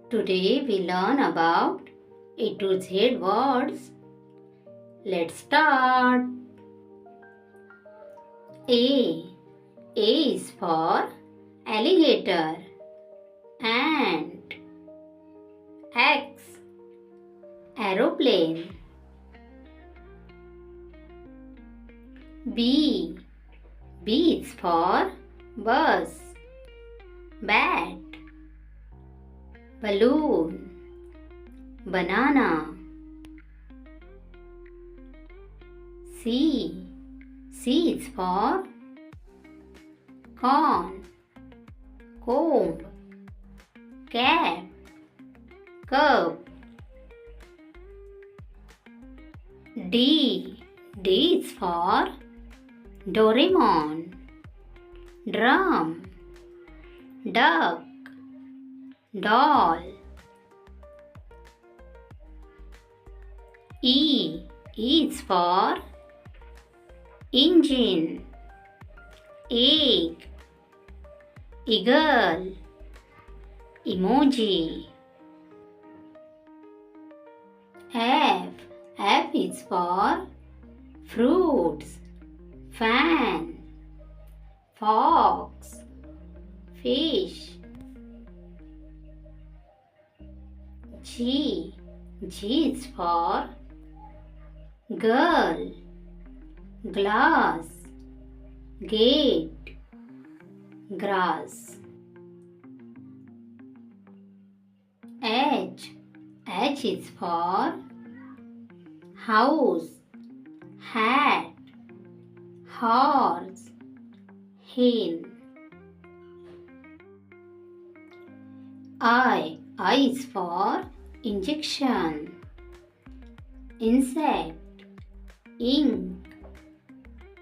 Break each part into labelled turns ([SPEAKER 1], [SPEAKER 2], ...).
[SPEAKER 1] Today we learn about A to Z words. Let's start. A. A is for alligator. Ant. X. Aeroplane. B. B is for bus. Bat. Balloon. Banana. C. C is for corn. Comb. Cat. Cup. D. D is for Doraemon. Drum. Duck. Doll. E. E is for engine. Egg. Eagle. Emoji. F. F is for fruits. Fan. Fox. Fish. G. G is for girl. Glass. Gate. Grass. H. H is for house. Hat. Horse. Hen. I. I is for injection. Insect. Ink.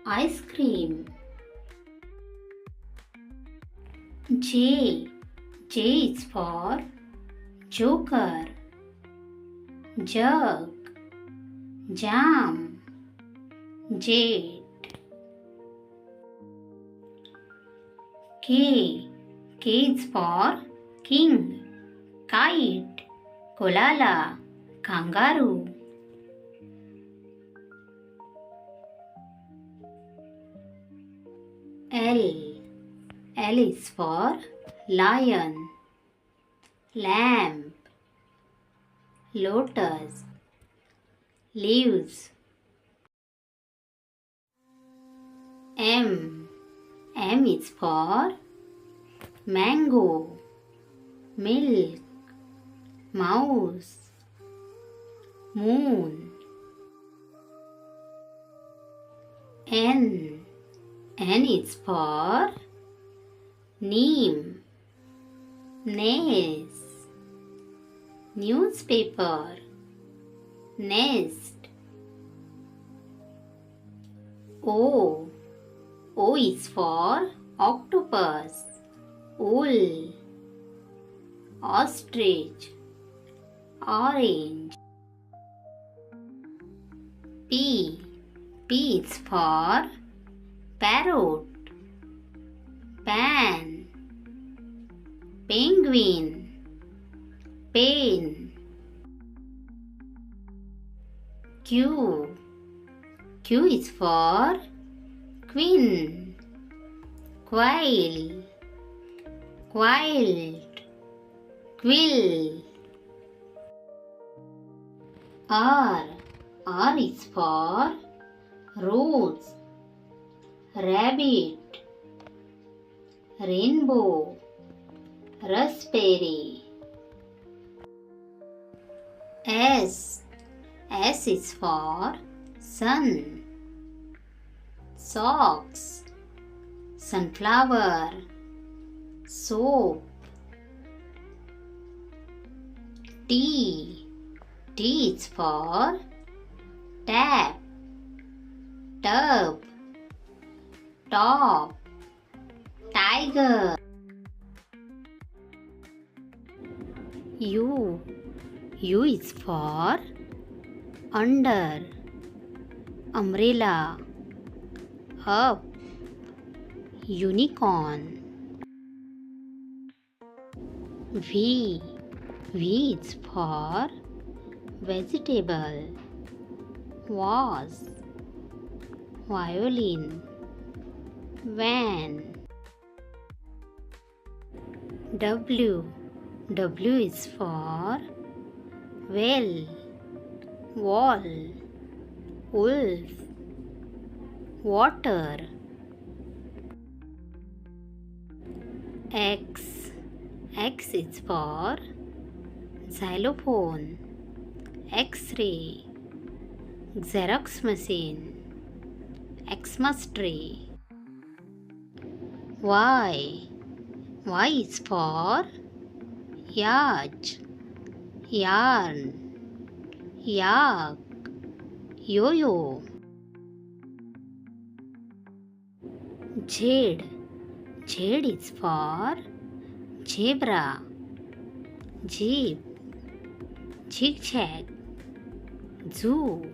[SPEAKER 1] Ice cream. J. J is for joker. Jug. Jam. Jade. K. K is for king. Kite. Koala. Kangaroo. L. L is for lion. Lamp. Lotus. Leaves. M. M is for mango. Milk. Mouse. Moon. N. N is for neem. Nails. Newspaper. Nest. O. O is for octopus. Wool. Ostrich. Orange. P. P is for parrot. Pan. Penguin. Pen. Q. Q is for queen. Quail. Quilt. Quill. R. R is for rose. Rabbit. Rainbow. Raspberry. S. S is for sun. Socks. Sunflower. Soap. T. T is for tap. Tub. Top. Tiger. U. U is for under. Umbrella. Up. Unicorn. V. V is for vegetable. Was, violin, van. W is for well, wall, wolf, water. X is for xylophone, X-ray, Xerox machine, Xmas tree. Y is for yacht, yarn, yak, yo-yo. Z is for zebra, jeep, zigzag, zoo.